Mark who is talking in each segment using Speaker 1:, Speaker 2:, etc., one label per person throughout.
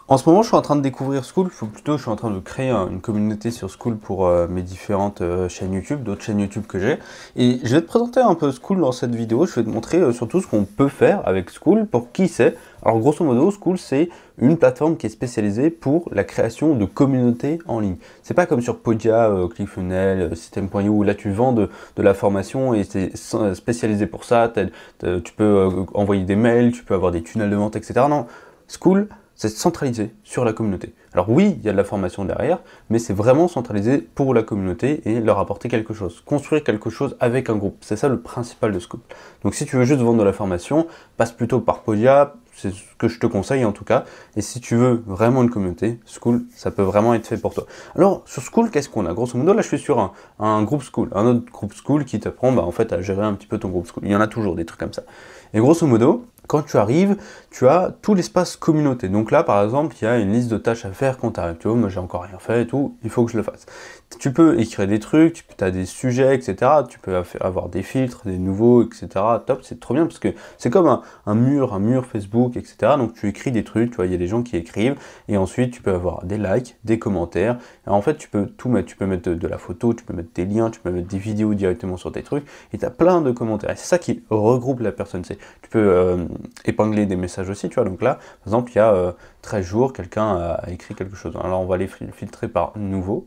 Speaker 1: En ce moment, je suis en train de découvrir School, je suis en train de créer une communauté sur School pour mes différentes chaînes YouTube, d'autres chaînes YouTube que j'ai. Et je vais te présenter un peu School dans cette vidéo, je vais te montrer surtout ce qu'on peut faire avec School, pour qui c'est. Alors grosso modo, School, c'est une plateforme qui est spécialisée pour la création de communautés en ligne. C'est pas comme sur Podia, ClickFunnels, System.io, où là tu vends de la formation et c'est spécialisé pour ça, tu peux envoyer des mails, tu peux avoir des tunnels de vente, etc. Non, School, c'est centralisé sur la communauté. Alors oui, il y a de la formation derrière, mais c'est vraiment centralisé pour la communauté et leur apporter quelque chose. Construire quelque chose avec un groupe, c'est ça le principal de School. Donc si tu veux juste vendre de la formation, passe plutôt par Podia, c'est ce que je te conseille en tout cas. Et si tu veux vraiment une communauté, School, ça peut vraiment être fait pour toi. Alors sur School, qu'est-ce qu'on a? Grosso modo, là je suis sur un groupe School, un autre groupe School qui t'apprend en fait à gérer un petit peu ton groupe School. Il y en a toujours des trucs comme ça. Et grosso modo, quand tu arrives, tu as tout l'espace communauté. Donc là, par exemple, il y a une liste de tâches à faire quand tu arrives. Tu vois, moi, j'ai encore rien fait et tout, il faut que je le fasse. Tu peux écrire des trucs, tu as des sujets, etc. Tu peux avoir des filtres, des nouveaux, etc. Top, c'est trop bien parce que c'est comme un mur Facebook, etc. Donc tu écris des trucs, tu vois, il y a des gens qui écrivent et ensuite tu peux avoir des likes, des commentaires. Et en fait, tu peux tout mettre. Tu peux mettre de la photo, tu peux mettre des liens, tu peux mettre des vidéos directement sur tes trucs et tu as plein de commentaires. Et c'est ça qui regroupe la personne. Tu peux épingler des messages aussi, tu vois. Donc là, par exemple, il y a 13 jours, quelqu'un a écrit quelque chose. Alors on va les filtrer par nouveau.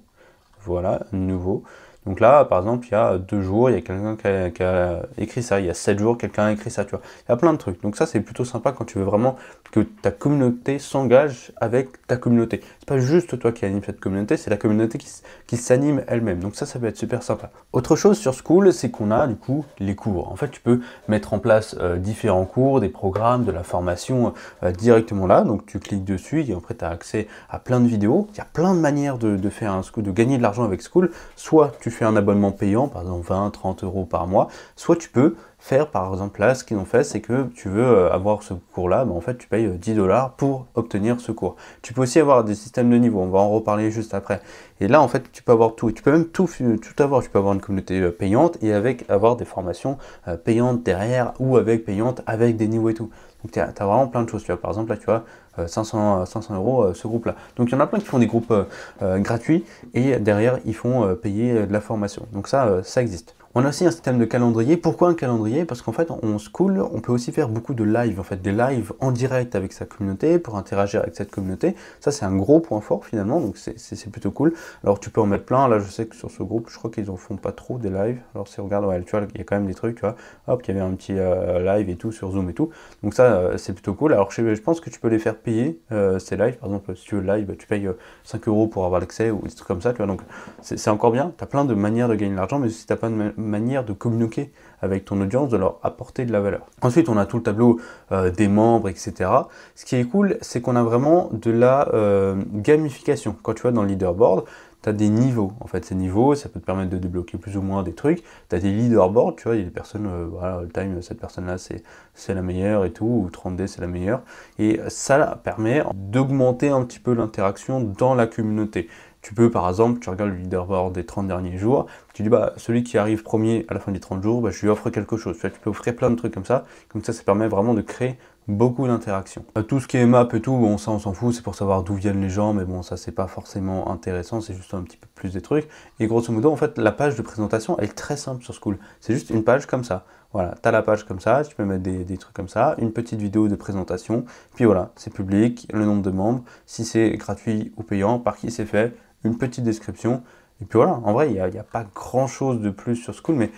Speaker 1: Voilà, nouveau. Donc là, par exemple, il y a 2 jours, il y a quelqu'un qui a écrit ça. Il y a 7 jours, quelqu'un a écrit ça, tu vois. Il y a plein de trucs. Donc ça, c'est plutôt sympa quand tu veux vraiment que ta communauté s'engage avec ta communauté. C'est pas juste toi qui anime cette communauté, c'est la communauté qui s'anime elle-même. Donc ça peut être super sympa. Autre chose sur School, c'est qu'on a du coup les cours. En fait, tu peux mettre en place différents cours, des programmes, de la formation directement là. Donc tu cliques dessus et après tu as accès à plein de vidéos. Il y a plein de manières de faire un School, de gagner de l'argent avec School. Soit tu fais un abonnement payant, par exemple 20, 30 euros par mois, soit tu peux faire, par exemple là, ce qu'ils ont fait, c'est que tu veux avoir ce cours-là, en fait tu payes 10 $ pour obtenir ce cours. Tu peux aussi avoir des systèmes de niveau, on va en reparler juste après. Et là, en fait, tu peux avoir tout, et tu peux même tout avoir. Tu peux avoir une communauté payante et avoir des formations payantes derrière ou payantes avec des niveaux et tout. Donc tu as vraiment plein de choses. Tu vois, par exemple, là, tu vois, 500 euros ce groupe-là. Donc il y en a plein qui font des groupes gratuits et derrière, ils font payer de la formation. Donc ça existe. On a aussi un système de calendrier. Pourquoi un calendrier? Parce qu'en fait, on School, on peut aussi faire beaucoup de live, en fait, des lives en direct avec sa communauté pour interagir avec cette communauté. Ça, c'est un gros point fort finalement, donc c'est plutôt cool. Alors, tu peux en mettre plein. Là, je sais que sur ce groupe, je crois qu'ils en font pas trop des lives. Alors, si on regarde, ouais, tu vois, il y a quand même des trucs, tu vois. Hop, il y avait un petit live et tout sur Zoom et tout. Donc ça, c'est plutôt cool. Alors, je pense que tu peux les faire payer ces lives. Par exemple, si tu veux le live, tu payes 5 euros pour avoir l'accès ou des trucs comme ça, tu vois. Donc, c'est encore bien. Tu as plein de manières de gagner de l'argent, mais si tu n'as pas de manière de communiquer avec ton audience, de leur apporter de la valeur. Ensuite, on a tout le tableau des membres, etc. Ce qui est cool, c'est qu'on a vraiment de la gamification. Quand tu vas dans le leaderboard, tu as des niveaux. En fait, ces niveaux, ça peut te permettre de débloquer plus ou moins des trucs. Tu as des leaderboards, tu vois, il y a des personnes, voilà, le time, cette personne-là, c'est la meilleure et tout, ou 30D, c'est la meilleure. Et ça permet d'augmenter un petit peu l'interaction dans la communauté. Tu peux, par exemple, tu regardes le leaderboard des 30 derniers jours, tu dis, celui qui arrive premier à la fin des 30 jours, je lui offre quelque chose. Tu peux offrir plein de trucs comme ça permet vraiment de créer beaucoup d'interactions. Tout ce qui est map et tout, bon, ça on s'en fout, c'est pour savoir d'où viennent les gens, mais bon, ça c'est pas forcément intéressant, c'est juste un petit peu plus des trucs. Et grosso modo, en fait, la page de présentation, elle est très simple sur School. C'est juste une page comme ça. Voilà, tu as la page comme ça, tu peux mettre des trucs comme ça, une petite vidéo de présentation, puis voilà, c'est public, le nombre de membres, si c'est gratuit ou payant, par qui c'est fait, une petite description, et puis voilà, en vrai, il n'y a pas grand chose de plus sur School, mais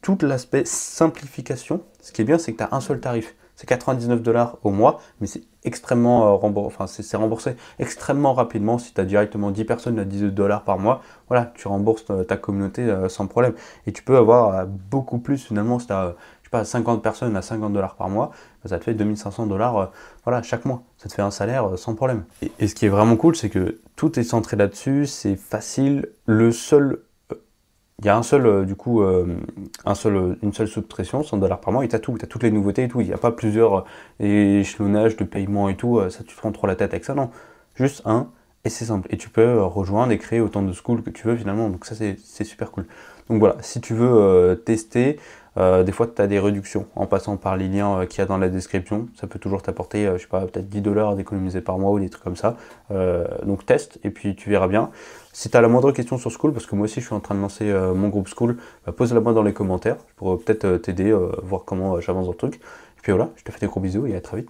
Speaker 1: tout l'aspect simplification, ce qui est bien, c'est que tu as un seul tarif. C'est 99 $ au mois, mais c'est extrêmement remboursé, enfin, c'est remboursé extrêmement rapidement. Si tu as directement 10 personnes à 10 $ par mois, voilà, tu rembourses ta communauté sans problème. Et tu peux avoir beaucoup plus finalement, si tu as, je sais pas, 50 personnes à 50 $ par mois, ça te fait 2500 $ voilà, chaque mois. Ça te fait un salaire sans problème. Et ce qui est vraiment cool, c'est que tout est centré là-dessus, c'est facile. Il y a un seul, du coup, une seule sous-traitance, 100 $ par mois, et t'as tout, t'as toutes les nouveautés et tout. Il n'y a pas plusieurs échelonnages de paiement et tout, ça tu te prends trop la tête avec ça, non. Juste un, et c'est simple. Et tu peux rejoindre et créer autant de schools que tu veux finalement, donc ça c'est super cool. Donc voilà, si tu veux tester, Des fois, tu as des réductions en passant par les liens qu'il y a dans la description. Ça peut toujours t'apporter, je sais pas, peut-être 10 $ d'économiser par mois ou des trucs comme ça. Donc teste et puis tu verras bien. Si tu as la moindre question sur School, parce que moi aussi je suis en train de lancer mon groupe School, pose-la moi dans les commentaires. Je pourrais peut-être t'aider, voir comment j'avance dans le truc. Et puis voilà, je te fais des gros bisous et à très vite.